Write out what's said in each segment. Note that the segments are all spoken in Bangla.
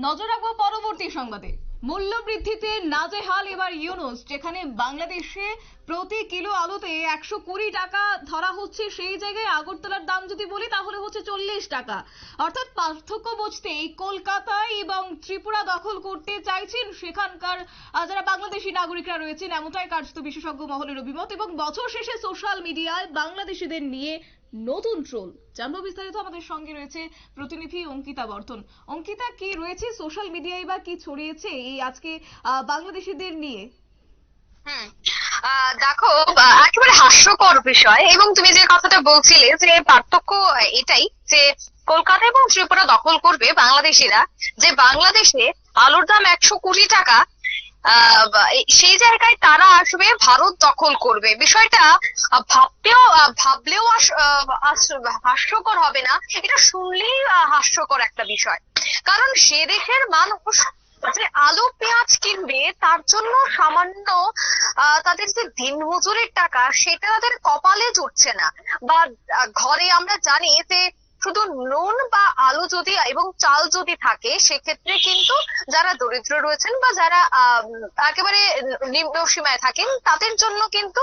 নজর রাখবো পরবর্তী সংবাদে। মূল্য বৃদ্ধিতে নাজেহাল এবার ইউনুস, যেখানে বাংলাদেশে প্রতি কিলো আলুতে 120 টাকা ধরা হচ্ছে, সেই জায়গায় আগরতলার দাম যদি বলি তাহলে হচ্ছে 40 টাকা। অর্থাৎ পার্থক্য বুঝতেই কলকাতায় এবং ত্রিপুরা দখল করতে চাইছেন সেখানকার যারা বাংলাদেশি নাগরিকরা রয়েছেন, এমনটাই কার্যত বিশেষজ্ঞ মহলের অভিমত। এবং বছর শেষে সোশ্যাল মিডিয়ায় বাংলাদেশিদের নিয়ে নতুন ট্রোল। জানবো বিস্তারিত, আমাদের সঙ্গে রয়েছে প্রতিনিধি অঙ্কিতা বর্তন। অঙ্কিতা, কি রয়েছে সোশ্যাল মিডিয়ায় বা কি ছড়িয়েছে এই আজকে বাংলাদেশিদের নিয়ে? দেখো, একেবারে হাস্যকর বিষয়। এবং তুমি যে কথাটা বলছিলে যে পার্থক্য এটাই যে কলকাতা এবং ত্রিপুরা দখল করবে বাংলাদেশিরা, যে বাংলাদেশে আলুর দাম 120 টাকা, সেই জায়গায় তারা আসবে ভারত দখল করবে। বিষয়টা ভাবলেও হাস্যকর হবে না, এটা শুনলেই হাস্যকর একটা বিষয়। কারণ সে দেশের মানুষ যে আলু পেঁয়াজ কিনবে তার জন্য সামান্য তাদের যে দিন মজুরির টাকা সেটা তাদের কপালে জুটছে না। বা ঘরে আমরা জানি যে শুধু নুন বা আলু যদি এবং চাল যদি থাকে, সেক্ষেত্রে কিন্তু যারা দরিদ্র রয়েছেন বা যারা একেবারে নিম্ন সীমায় থাকেন তাদের জন্য কিন্তু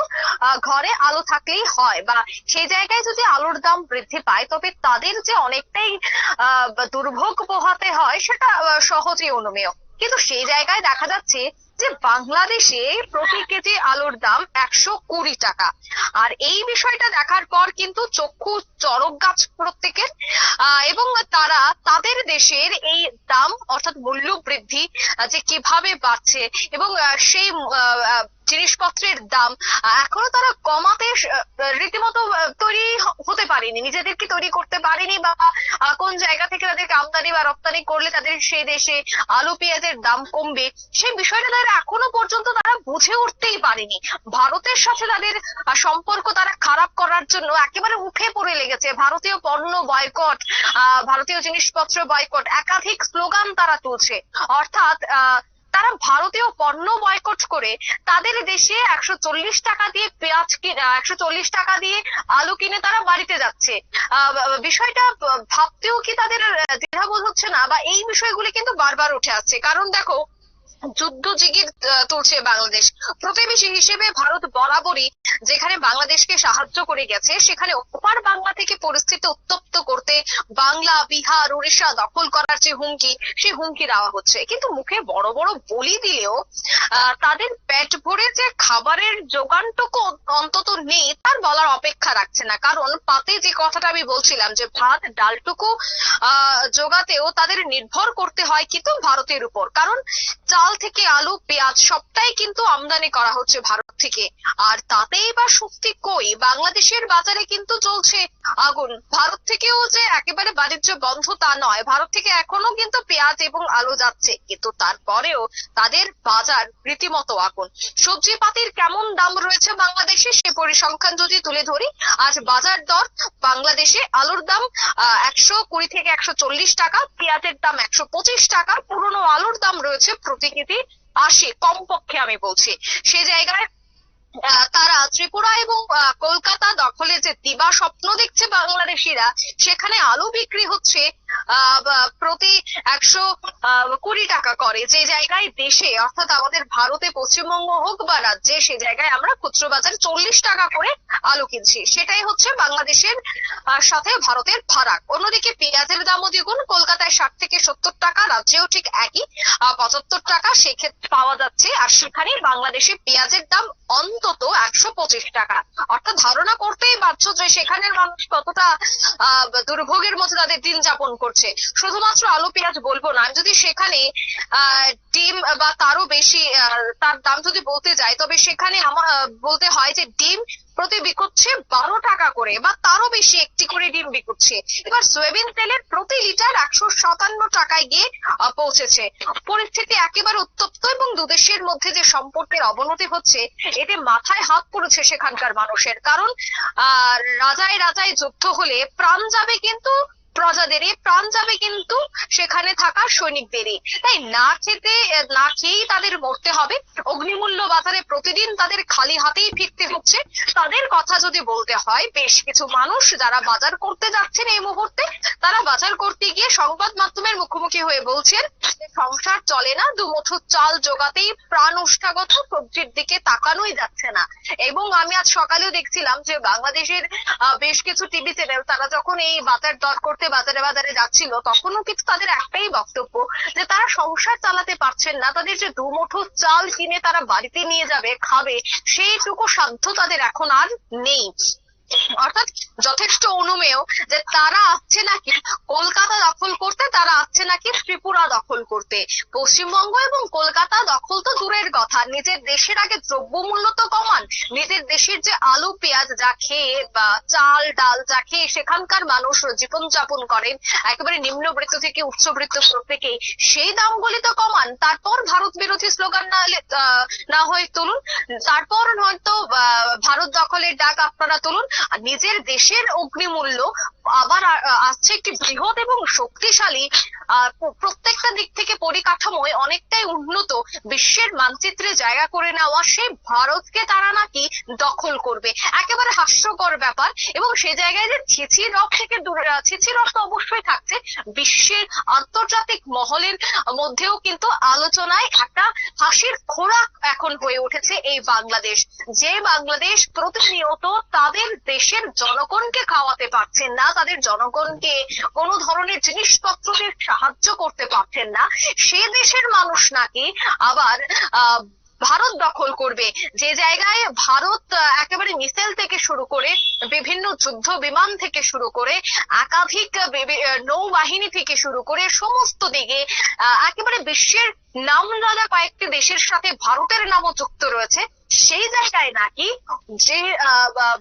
ঘরে আলু থাকলেই হয়। বা সেই জায়গায় যদি আলুর দাম বৃদ্ধি পায় তবে তাদের যে অনেকটাই দুর্ভোগ পোহাতে হয় সেটা সহজেই অনুমেয়। কিন্তু সেই জায়গায় দেখা যাচ্ছে যে বাংলাদেশে প্রতি কেজি আলুর দাম 120 টাকা। আর এই বিষয়টা দেখার পর কিন্তু চক্ষু চড়ক গাছ প্রত্যেকের। এবং তারা তাদের দেশের এই দাম অর্থাৎ মূল্য বৃদ্ধি যে কিভাবে বাড়ছে এবং সেই জিনিসপত্রের দাম এখনো তারা কমাতে রীতিমতো তৈরি হতে পারেনি, নিজেদেরকে তৈরি করতে পারেনি। বা কোন জায়গা থেকে তাদেরকে আমদানি বা রপ্তানি করলে তাদের সেই দেশে আলু পেঁয়াজের দাম কমবে, সেই বিষয়টা তারা এখনো পর্যন্ত তারা বুঝে উঠতেই পারেনি। ভারতের সাথে তাদের সম্পর্ক তারা খারাপ করার জন্য একেবারে উঠে পড়ে লেগেছে। ভারতীয় পণ্য বয়কট, ভারতীয় জিনিসপত্র বয়কট, একাধিক স্লোগান তারা তুলছে। অর্থাৎ তারা ভারতীয় পণ্য বয়কট করে তাদের দেশে 140 টাকা দিয়ে পেঁয়াজ 140 টাকা দিয়ে আলু কিনে তারা বাড়িতে যাচ্ছে। বিষয়টা ভাবতেও কি তাদের দ্বিধাবোধ হচ্ছে না? বা এই বিষয়গুলি কিন্তু বারবার উঠে আসছে। কারণ দেখো, যুদ্ধ জিগির তুলছে বাংলাদেশ। প্রতিবেশী হিসেবে ভারত বরাবরই যেখানে বাংলাদেশকে সাহায্য করে গেছে, সেখানে ওপার বাংলা থেকে পরিস্থিতি উত্তপ্ত করতে বাংলা, বিহার, উড়িষ্যা দখল করার যে হুমকি, সেই হুমকি দেওয়া হচ্ছে। কিন্তু মুখে বড় বড় বলি দিলেও তাদের পেট ভরে যে খাবারের যোগানটুকু অন্তত নেই তার বলার অপেক্ষা রাখছে না। কারণ পাতে যে কথাটা আমি বলছিলাম যে ভাত ডালটুকু জোগাতেও তাদের নির্ভর করতে হয় কিন্তু ভারতের উপর। কারণ চাল থেকে আলু পেঁয়াজ সবটাই কিন্তু আমদানি করা হচ্ছে ভারত থেকে। আর তাতেই বা শক্তি কই? বাংলাদেশের বাজারে কিন্তু চলছে আগুন। ভারত থেকেও যে একেবারে বাণিজ্য বন্ধ তা নয়, ভারত থেকে এখনো কিন্তু পেঁয়াজ এবং আলু যাচ্ছে, কিন্তু তারপরেও তাদের বাজার রীতিমতো আগুন। সবজি পাতির কেমন দাম রয়েছে বাংলাদেশে সে পরিসংখ্যান যদি তুলে ধরি, আজ বাজার দর বাংলাদেশে আলুর দাম 120 থেকে 140 টাকা, পেঁয়াজের দাম 125 টাকা, পুরনো আলুর দাম রয়েছে প্রতি কেজি 80 কমপক্ষে আমি বলছি। সে জায়গায় তারা ত্রিপুরা এবং কলকাতা দখলে যে দিবা স্বপ্ন দেখছে বাংলাদেশিরা, সেখানে আলু বিক্রি হচ্ছে প্রতি 120 টাকা করে। যে জায়গায় দেশে অর্থাৎ আমাদের ভারতে পশ্চিমবঙ্গ হোক বা রাজ্যে, সে জায়গায় আমরা খুচরো বাজারে 40 টাকা করে আলু কিনছি। সেটাই হচ্ছে বাংলাদেশের সাথে ভারতের ফারাক। অন্যদিকে পেঁয়াজের দামও দ্বিগুণ, কলকাতায় 60 থেকে 70 টাকা, রাজ্যেও ঠিক একই 75 টাকা সেক্ষেত্রে পাওয়া যাচ্ছে। আর সেখানে বাংলাদেশে পেঁয়াজের দাম অন্তত 125 টাকা। অর্থাৎ ধারণা করতেই পারছো যে সেখানের মানুষ কতটা দুর্ভোগের মধ্যে তাদের দিন যাপন করছে। শুধুমাত্র আলু পেঁয়াজ বলবো না, যদি সেখানে ডিম বা তারও বেশি তার দাম যদি বলতে যাই, তবে সেখানে আমার বলতে হয় যে ডিম প্রতি বিকুচ্ছে 12 টাকা করে বা তারও বেশি একটি করে ডিম বিকুচ্ছে। এবার সয়াবিন তেলের প্রতি লিটার 157 টাকায় গিয়ে পৌঁছেছে। পরিস্থিতি একেবারে উত্তপ্ত এবং দুদেশের মধ্যে যে সম্পর্কের অবনতি হচ্ছে, এতে মাথায় হাত পড়েছে সেখানকার মানুষের। কারণ রাজায় রাজায় যুদ্ধ হলে প্রাণ যাবে কিন্তু প্রজাদেরই, প্রাণ যাবে কিন্তু সেখানে থাকা সৈনিকদেরই। তাই না খেয়েই তাদের মরতে হবে। অগ্নিমূল্য বাজারে প্রতিদিন তাদের খালি হাতেই ফিরতে হচ্ছে। তাদের কথা যদি বলতে হয়, বেশ কিছু মানুষ যারা বাজার করতে যাচ্ছেন এই মুহূর্তে, তারা বাজার করতে গিয়ে সংবাদ মাধ্যমের মুখোমুখি হয়ে বলছেন সংসার চলে না, দুমুঠো চাল জোগাতেই প্রাণ ওষ্ঠাগত, সবজির দিকে তাকানোই যাচ্ছে না। এবং আমি আজ সকালেও দেখছিলাম যে বাংলাদেশের বেশ কিছু টিভি চ্যানেল তারা যখন এই বাজার দর করতে বাজারে বাজারে যাচ্ছিল, তখনও কিন্তু তাদের একটাই বক্তব্য যে তারা সংসার চালাতে পারছেন না, তাদের যে দুমুঠো চাল কিনে তারা বাড়িতে নিয়ে যাবে খাবে সেইটুকু সাধ্য তাদের এখন আর নেই। অর্থাৎ যথেষ্ট অনুমেয় যে তারা আসছে নাকি কলকাতা দখল করতে, তারা আসছে নাকি ত্রিপুরা দখল করতে। পশ্চিমবঙ্গ এবং কলকাতা দখল তো দূরের কথা, নিজের দেশের আগে দ্রব্যমূল্য তো কমান। নিজের দেশের যে আলু পেঁয়াজ যা খেয়ে বা চাল ডাল যা খেয়ে সেখানকার মানুষ জীবনযাপন করেন একেবারে নিম্নবৃত্ত থেকে উচ্চবৃত্ত প্রত্যেকে, সেই দামগুলি তো কমান। তারপর ভারত বিরোধী স্লোগান না হয় তুলুন, তারপর হয়তো ভারত দখলের ডাক আপনারা তুলুন। নিজের দেশের অগ্নিমূল্য আবার আসছে একটি বৃহৎ এবং শক্তিশালী প্রত্যেকটা দিক থেকে পরিকাঠামোয় অনেকটাই উন্নত বিশ্বের মানচিত্রে জায়গা করে নেওয়া সেই ভারতকে তারা নাকি দখল করবে। একেবারে হাস্যকর ব্যাপার। এবং সে জায়গায় যে ছিছি রব থেকে দূরে, ছিছি রব তো অবশ্যই থাকছে, বিশ্বের আন্তর্জাতিক মহলের মধ্যেও কিন্তু আলোচনায় একটা হাসির খোরাক এখন হয়ে উঠেছে এই বাংলাদেশ। যে বাংলাদেশ প্রতিনিয়ত তাদের দেশের জনগণকে খাওয়াতে পারছেন না, তাদের জনগণকে কোনো ধরনের জিনিসপত্রের সাহায্য করতে পারছেন না, সে দেশের মানুষ নাকি আবার ভারত দখল করবে। যে জায়গায় ভারত একেবারে মিসাইল থেকে শুরু করে বিভিন্ন যুদ্ধ বিমান থেকে শুরু করে একাধিক নৌবাহিনী থেকে শুরু করে সমস্ত দিকে একেবারে বিশ্বের নামজাদা কয়েকটি দেশের সাথে ভারতের নামও যুক্ত রয়েছে, সেই জায়গায় নাকি যে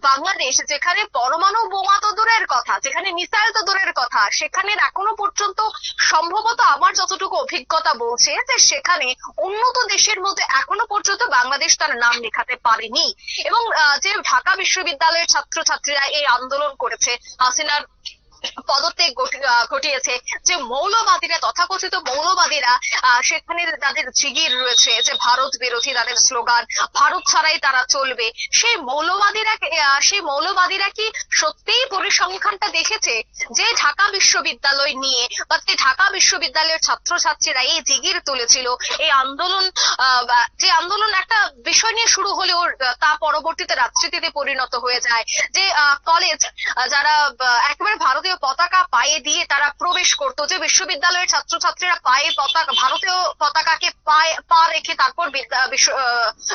বাংলাদেশ যেখানে পরমাণু বোমা তো দূরের কথা, যেখানে মিসাইল তো দূরের কথা, সেখানে এখনো পর্যন্ত সম্ভবত আমার যতটুকু অভিজ্ঞতা বলছে যে সেখানে উন্নত দেশের মধ্যে এখনো পর্যন্ত বাংলাদেশ তার নাম লেখাতে পারেনি। এবং যে ঢাকা বিশ্ববিদ্যালয়ের ছাত্রছাত্রীরা এই আন্দোলন করেছে, হাসিনার পদত্যাগ ঘটিয়েছে, যে মৌলবাদীরা তথাকথিত মৌলবাদীরা সেখানে তাদের জিগির রয়েছে যে ভারত বিরোধী তাদের স্লোগান, ভারত ছাড়াই তারা চলবে, সেই মৌলবাদীরা কি সত্যিই পরিসংখ্যানটা দেখেছে যে ঢাকা বিশ্ববিদ্যালয় নিয়ে বা ঢাকা বিশ্ববিদ্যালয়ের ছাত্রছাত্রীরা এই জিগির তুলেছিল, এই আন্দোলন যে আন্দোলন একটা বিষয় নিয়ে শুরু হলেও তা পরবর্তীতে রাজনীতিতে পরিণত হয়ে যায়, যে কলেজ যারা একেবারে ভারতীয় পতাকা পায়ে দিয়ে তারা প্রবেশ করতো, যে বিশ্ববিদ্যালয়ের ছাত্রছাত্রীরা পায়ে পতাকা ভারতীয় পতাকাকে পা রেখে তারপর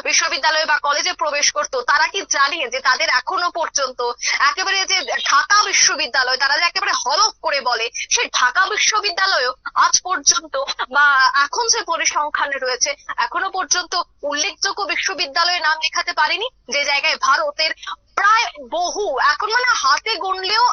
বিশ্ববিদ্যালয় বা কলেজে প্রবেশ করতো, তারা কি জানে যে তাদের এখনো পর্যন্ত একেবারে যে ঢাকা বিশ্ববিদ্যালয় তারা যে একেবারে হলফ করে বলে, সেই ঢাকা বিশ্ববিদ্যালয়ও আজ পর্যন্ত বা এখন যে পরিসংখ্যানে রয়েছে এখনো পর্যন্ত উল্লেখযোগ্য বিশ্ববিদ্যালয়ে নাম লেখাতে পারেনি, যে জায়গায় ভারতের প্রায় বহু, এখন মানে হাতে গুনলেও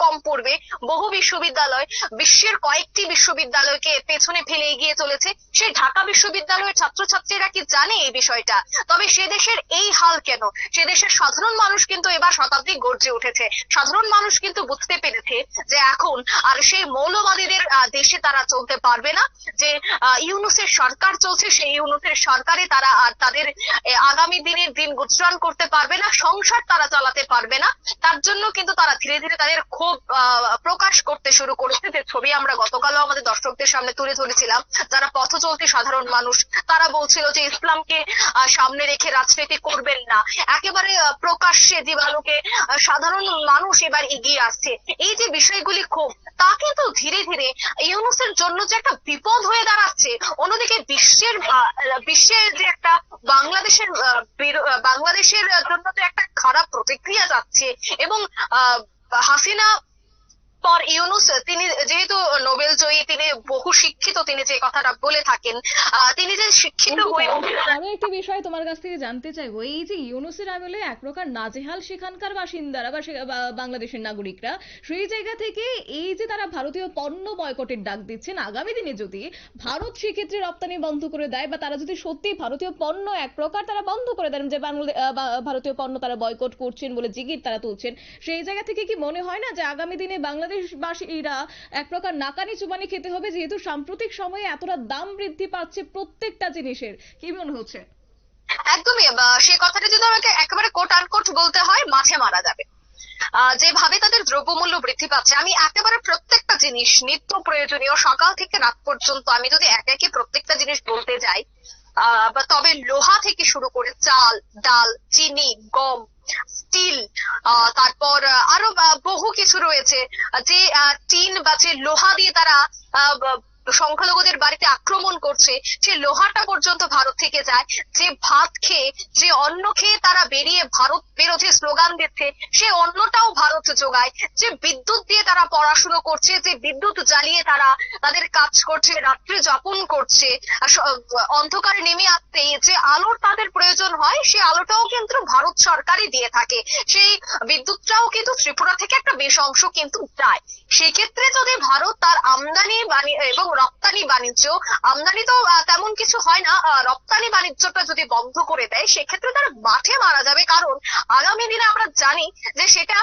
কম পড়বে, বহু বিশ্ববিদ্যালয় বিশ্বের কয়েকটি বিশ্ববিদ্যালয়কে পেছনে ফেলে এগিয়ে চলেছে। সেই ঢাকা বিশ্ববিদ্যালয়ের ছাত্রছাত্রীরা কি জানে এই বিষয়টা? তবে সে দেশের এই হাল কেন? সে দেশের সাধারণ মানুষ কিন্তু এবার শতাব্দী গর্জে উঠেছে, সাধারণ মানুষ কিন্তু বুঝতে পেরেছে যে এখন আর সেই মৌলবাদীদের দেশে তারা চলতে পারবে না, যে ইউনূসের সরকার চলছে, সেই ইউনূসের সরকারে তারা আর তাদের আগামী দিনের দিন গুজরান করতে পারবে না, সংসার তারা চালাতে পারবে না। তার জন্য কিন্তু তারা ধীরে ধীরে তাদের ক্ষোভ প্রকাশ করতে শুরু করেছে, যে ছবি আমরা গতকালও আমাদের দর্শকদের সামনে তুলে ধরেছিলাম। যারা পথ চলতি সাধারণ মানুষ তারা বলছিল যে ইসলামকে সামনে রেখে রাজনীতি করবেন না, একেবারে প্রকাশ্যে দিবালোকে সাধারণ মানুষ এবার এগিয়ে আসছে। এই যে বিষয়গুলি ক্ষোভ, তা কিন্তু ধীরে ধীরে ইউনূসের জন্য যে একটা বিপদ হয়ে দাঁড়াচ্ছে। অন্যদিকে বিশ্বের যে একটা বাংলাদেশের জন্য তো একটা খারাপ প্রতিক্রিয়া যাচ্ছে। এবং হাসিনা পর ইউনূস, তিনি যেহেতু নোবেল জয়ী, তিনি বহু শিক্ষিত, তিনি যে কথাটা বলে থাকেন, তিনি যে শিক্ষিত হয়ে আরো একটি বিষয় তোমার কাছ থেকে জানতে চাইবো, এই যে ইউনূসের আমলে এক প্রকার নাজেহাল সেখানকার বাসিন্দারা বা বাংলাদেশের নাগরিকরা, সেই জায়গা থেকে এই যে তারা ভারতীয় পণ্য বয়কটের ডাক দিচ্ছেন, আগামী দিনে যদি ভারত সেক্ষেত্রে রপ্তানি বন্ধ করে দেয় বা তারা যদি সত্যি ভারতীয় পণ্য এক প্রকার তারা বন্ধ করে দেন, যে ভারতীয় পণ্য তারা বয়কট করছেন বলে জিগির তারা তুলছেন, সেই জায়গা থেকে কি মনে হয় না যে আগামী দিনে বাংলাদেশবাসীরা এক প্রকার নাকানি চুবানি খেতে হবে, যেহেতু সাম্প্রতিক সময়ে এতটা দাম বৃদ্ধি পাচ্ছে প্রত্যেকটা জিনিসের? কি মনে হচ্ছে? একদমই, সে কথাটা যদি আমাকে একেবারে কোট আনকোট বলতে হয়, মাছে মারা যাবে। যেভাবে তাদের দ্রব্যমূল্য বৃদ্ধি পাচ্ছে, আমি একেবারে প্রত্যেকটা জিনিস নিত্য প্রয়োজনীয় সকাল থেকে রাত পর্যন্ত আমি যদি একে একে প্রত্যেকটা জিনিস বলতে যাই, তবে লোহা থেকে শুরু করে চাল, ডাল, চিনি, গম, স্টিল, তারপর আরো বহু কিছু রয়েছে। যে টিন বা যে লোহা দিয়ে তারা সংখ্যালঘুদের বাড়িতে আক্রমণ করছে, সে লোহাটা পর্যন্ত ভারত থেকে যায়। যে ভাত খেয়ে, যে অন্ন খেয়ে তারা বেরিয়ে ভারত বিরোধী স্লোগান দিচ্ছে, সে অন্নটাও ভারত যোগায়। যে বিদ্যুৎ দিয়ে তারা পড়াশুনো করছে, যে বিদ্যুৎ জ্বালিয়ে তারা তাদের কাজ করছে, রাত্রি যাপন করছে, অন্ধকারে নেমে আসতেই যে আলোর তাদের প্রয়োজন হয়, সেই আলোটাও কিন্তু ভারত সরকারই দিয়ে থাকে। সেই বিদ্যুৎটাও কিন্তু ত্রিপুরা থেকে একটা বেশ অংশ কিন্তু যায়। সেক্ষেত্রে যদি ভারত তার আমদানি এবং রপ্তানি বাণিজ্য, আমদানি তো তেমন কিছু হয় না, রপ্তানি বাণিজ্যটা যদি বন্ধ করে দেয়, সেক্ষেত্রে তারা মাঠে মারা যাবে। কারণ আগামী দিনে আমরা জানি যে সেটা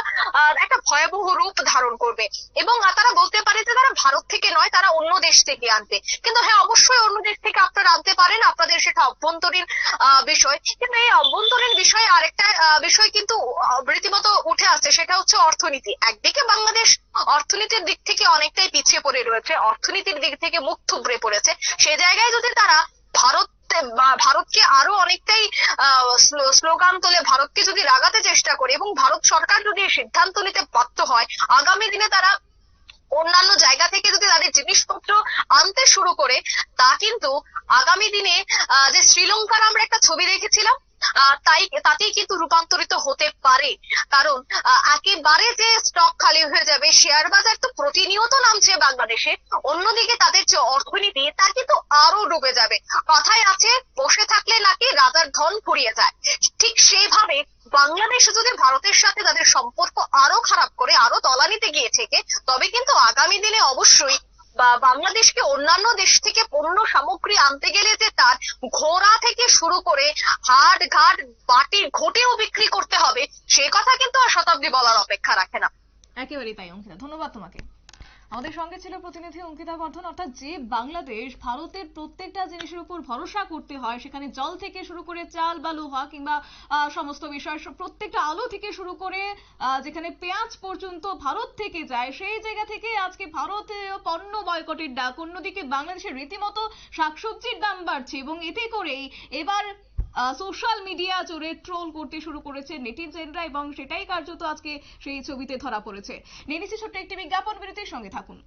একটা ভয়াবহ রূপ ধারণ করবে, এবং তারা বলতে পারে যে তারা ভারত থেকে নয়, তারা অন্য দেশ থেকে আনবে। কিন্তু হ্যাঁ, অবশ্যই অন্য দেশ থেকে আপনারা আনতে পারেন, আপনাদের সেটা অভ্যন্তরীণ বিষয়। কিন্তু এই অভ্যন্তরীণ বিষয়ে আরেকটা বিষয় কিন্তু রীতিমতো উঠে আসছে, সেটা হচ্ছে অর্থনীতি। একদিকে বাংলাদেশ অর্থনীতির দিক থেকে অনেকটাই পিছিয়ে পড়ে রয়েছে, অর্থনীতির দিক থেকে মুখ থুবড়ে পড়েছে। সে জায়গায় যদি তারা ভারতকে আরো অনেকটাই স্লোগান তোলে, ভারতকে যদি রাগাতে চেষ্টা করে, এবং ভারত সরকার যদি সিদ্ধান্ত নিতে বাধ্য হয়, আগামী দিনে তারা অন্যান্য জায়গা থেকে যদি তাদের জিনিসপত্র আনতে শুরু করে, তা কিন্তু আগামী দিনে যে শ্রীলঙ্কার আমরা একটা ছবি দেখেছিলাম, তাতেই কিন্তু রূপান্তরিত হতে পারে। কারণ একেবারে যে স্টক খালি হয়ে যাবে, শেয়ার বাজার তো প্রতিনিয়ত নামছে বাংলাদেশে, অন্যদিকে তাদের যে অর্থনীতি তা কিন্তু আরো ডুবে যাবে। কথায় আছে, বসে থাকলে নাকি রাজার ধন ফুরিয়ে যায়। ঠিক সেইভাবে বাংলাদেশ যদি ভারতের সাথে তাদের সম্পর্ক আরো খারাপ করে, আরো তলানিতে গিয়ে থেকে, তবে কিন্তু আগামী দিনে অবশ্যই বাংলাদেশকে অন্যান্য দেশ থেকে পণ্য সামগ্রী আনতে গেলে যে তার ঘোড়া থেকে শুরু করে হাট ঘাট বাটি ঘটেও বিক্রি করতে হবে, সে কথা কিন্তু আর শতাব্দী বলার অপেক্ষা রাখে না। একেবারেই তাই অঙ্কিতা, ধন্যবাদ তোমাকে। আমাদের সঙ্গে ছিল প্রতিনিধি অঙ্কিতা বর্ধন। অর্থাৎ যে বাংলাদেশ ভারতের প্রত্যেকটা জিনিসের উপর ভরসা করতে হয়, সেখানে জল থেকে শুরু করে চাল বা লোহা কিংবা সমস্ত বিষয়, প্রত্যেকটা আলো থেকে শুরু করে যেখানে পেঁয়াজ পর্যন্ত ভারত থেকে যায়, সেই জায়গা থেকে আজকে ভারতে পণ্য বয়কটের ডাক। অন্যদিকে বাংলাদেশের রীতিমতো শাকসবজির দাম বাড়ছে, এবং এতে করেই এবার সোশ্যাল মিডিয়া জুড়ে ট্রোল করতে শুরু করেছে নেটিজেনরা, এবং সেটাই কার্যত আজকে সেই ছবিতে ধরা পড়েছে। নিয়ে নিচ্ছি ছোট্ট একটি বিজ্ঞাপন বিরতির, সঙ্গে থাকুন।